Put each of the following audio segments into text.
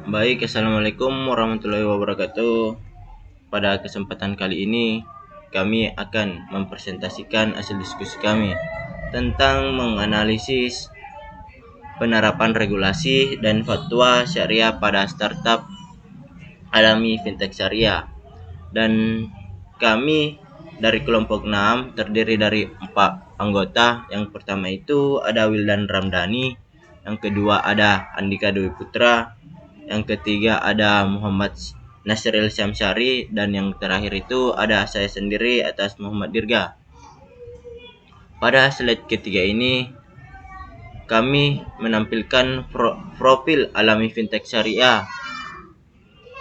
Baik, Assalamualaikum warahmatullahi wabarakatuh. Pada kesempatan kali ini, kami akan mempresentasikan hasil diskusi kami tentang menganalisis penerapan regulasi dan fatwa syariah pada startup alami fintech syariah. Dan kami dari kelompok 6 terdiri dari 4 anggota. Yang pertama itu ada Wildan Ramdhani, yang kedua ada Andika Dwi Putra, yang ketiga ada Muhammad Nasril Syamsari, dan yang terakhir itu ada saya sendiri atas Muhammad Dirga. Pada slide ketiga ini kami menampilkan profil alami fintech syariah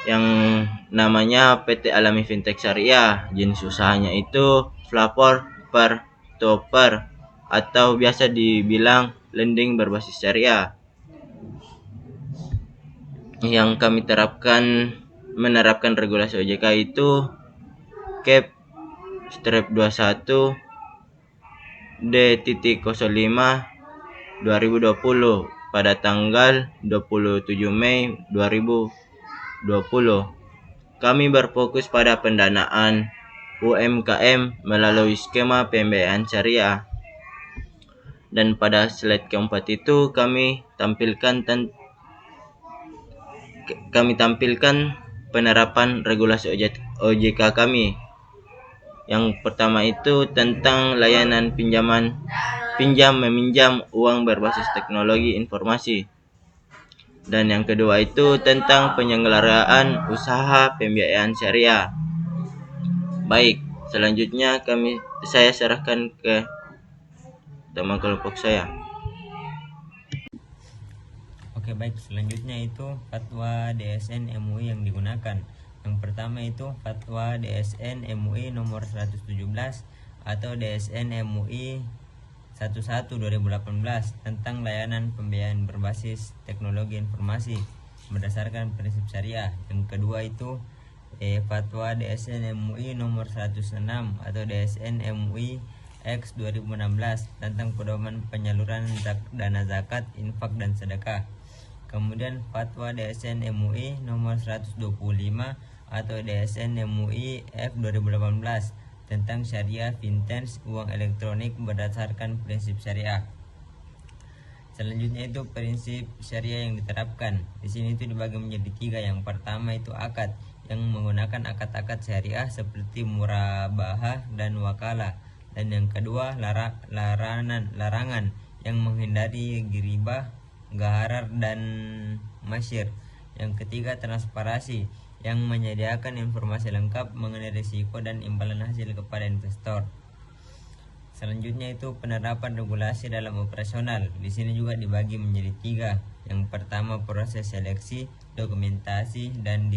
yang namanya PT Alami Fintech Syariah. Jenis usahanya itu Flavor per Topper atau biasa dibilang lending berbasis syariah. Yang kami menerapkan regulasi OJK itu Cap Strip 21 D.05 2020 pada tanggal 27 Mei 2020. Kami berfokus pada pendanaan UMKM melalui skema pembiayaan syariah. Dan pada slide keempat itu kami tampilkan penerapan regulasi OJK kami. Yang pertama itu tentang layanan pinjam meminjam uang berbasis teknologi informasi. Dan yang kedua itu tentang penyelenggaraan usaha pembiayaan syariah. Baik, selanjutnya saya serahkan ke teman kelompok saya. Oke, baik. Selanjutnya itu fatwa DSN MUI yang digunakan. Yang pertama itu fatwa DSN MUI nomor 117 atau DSN MUI 11 2018 tentang layanan pembiayaan berbasis teknologi informasi berdasarkan prinsip syariah. Yang kedua itu fatwa DSN MUI nomor 106 atau DSN MUI X 2016 tentang pedoman penyaluran dana zakat, infak dan sedekah. Kemudian fatwa DSN MUI nomor 125 atau DSN MUI F 2018 tentang syariah fintech uang elektronik berdasarkan prinsip syariah. Selanjutnya itu prinsip syariah yang diterapkan. Di sini itu dibagi menjadi 3. Yang pertama itu akad yang menggunakan akad-akad syariah seperti murabahah dan wakalah. Dan yang kedua larangan yang menghindari giribah, gharar dan masyir. Yang ketiga transparansi yang menyediakan informasi lengkap mengenai risiko dan imbalan hasil kepada investor. Selanjutnya itu penerapan regulasi dalam operasional. Di sini juga dibagi menjadi 3. Yang pertama proses seleksi, dokumentasi dan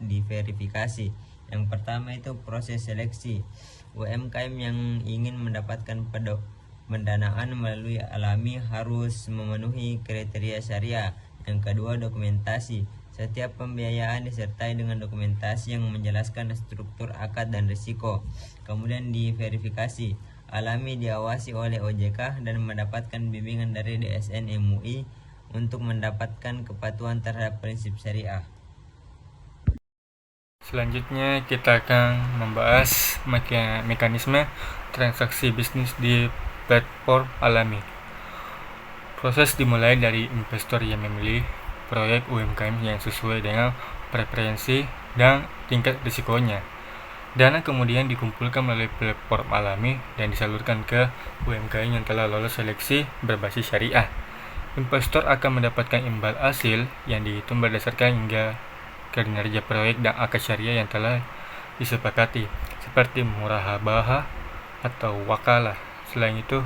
diverifikasi. Yang pertama itu proses seleksi. UMKM yang ingin mendapatkan pendanaan melalui Alami harus memenuhi kriteria syariah. Yang kedua dokumentasi. Setiap pembiayaan disertai dengan dokumentasi yang menjelaskan struktur akad dan risiko. Kemudian diverifikasi. Alami diawasi oleh OJK dan mendapatkan bimbingan dari DSN MUI untuk mendapatkan kepatuhan terhadap prinsip syariah. Selanjutnya kita akan membahas mekanisme transaksi bisnis di platform Alami. Proses dimulai dari investor yang memilih proyek UMKM yang sesuai dengan preferensi dan tingkat risikonya. Dana kemudian dikumpulkan melalui platform Alami dan disalurkan ke UMKM yang telah lolos seleksi berbasis syariah. Investor akan mendapatkan imbal hasil yang dihitung berdasarkan hingga kinerja proyek dan akad syariah yang telah disepakati, seperti murahabah atau wakalah. Selain itu,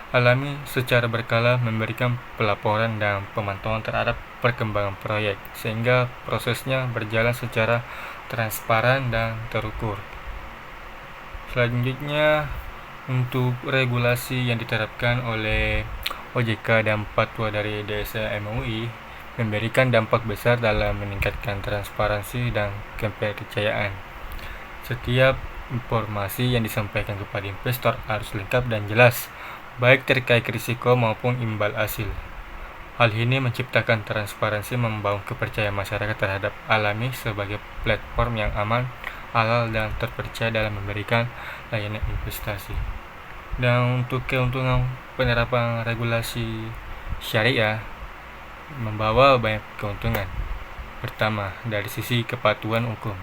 Alami secara berkala memberikan pelaporan dan pemantauan terhadap perkembangan proyek, sehingga prosesnya berjalan secara transparan dan terukur. Selanjutnya, untuk regulasi yang diterapkan oleh OJK dan fatwa dari DSN MUI memberikan dampak besar dalam meningkatkan transparansi dan kepercayaan. Setiap informasi yang disampaikan kepada investor harus lengkap dan jelas, baik terkait risiko maupun imbal hasil. Hal ini menciptakan transparansi, membangun kepercayaan masyarakat terhadap Alami sebagai platform yang aman, halal, dan terpercaya dalam memberikan layanan investasi. Dan untuk keuntungan penerapan regulasi syariah membawa banyak keuntungan. Pertama, dari sisi kepatuhan hukum,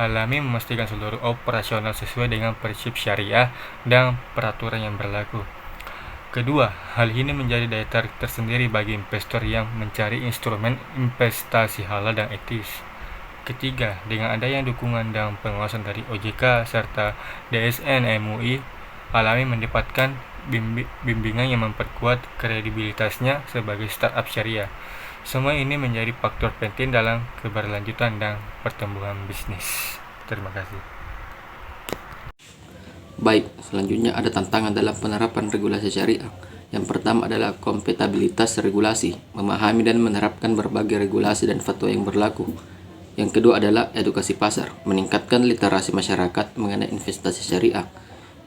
Alami memastikan seluruh operasional sesuai dengan prinsip syariah dan peraturan yang berlaku. Kedua, hal ini menjadi daya tarik tersendiri bagi investor yang mencari instrumen investasi halal dan etis. Ketiga, dengan adanya dukungan dan pengawasan dari OJK serta DSN MUI, Alami mendapatkan bimbingan yang memperkuat kredibilitasnya sebagai startup syariah. Semua ini menjadi faktor penting dalam keberlanjutan dan pertumbuhan bisnis. Terima kasih. Baik, selanjutnya ada tantangan dalam penerapan regulasi syariah. Yang pertama adalah kompatibilitas regulasi, memahami dan menerapkan berbagai regulasi dan fatwa yang berlaku. Yang kedua adalah edukasi pasar, meningkatkan literasi masyarakat mengenai investasi syariah.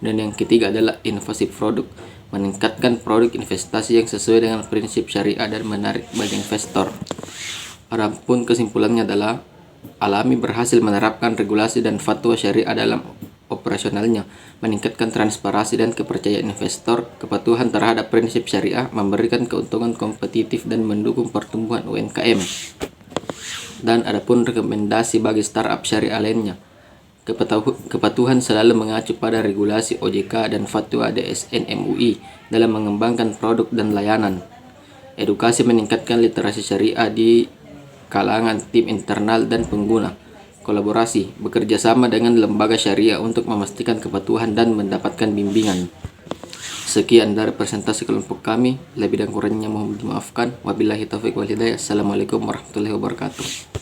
Dan yang ketiga adalah inovasi produk, meningkatkan produk investasi yang sesuai dengan prinsip syariah dan menarik bagi investor. Adapun kesimpulannya adalah Alami berhasil menerapkan regulasi dan fatwa syariah dalam operasionalnya, meningkatkan transparansi dan kepercayaan investor, kepatuhan terhadap prinsip syariah, memberikan keuntungan kompetitif dan mendukung pertumbuhan UMKM. Dan adapun rekomendasi bagi startup syariah lainnya, kepatuhan selalu mengacu pada regulasi OJK dan fatwa DSN MUI dalam mengembangkan produk dan layanan. Edukasi meningkatkan literasi syariah di kalangan tim internal dan pengguna. Kolaborasi, bekerja sama dengan lembaga syariah untuk memastikan kepatuhan dan mendapatkan bimbingan. Sekian dari presentasi kelompok kami, lebih dan kurangnya mohon dimaafkan. Wabillahi taufiq wal hidayah. Assalamualaikum warahmatullahi wabarakatuh.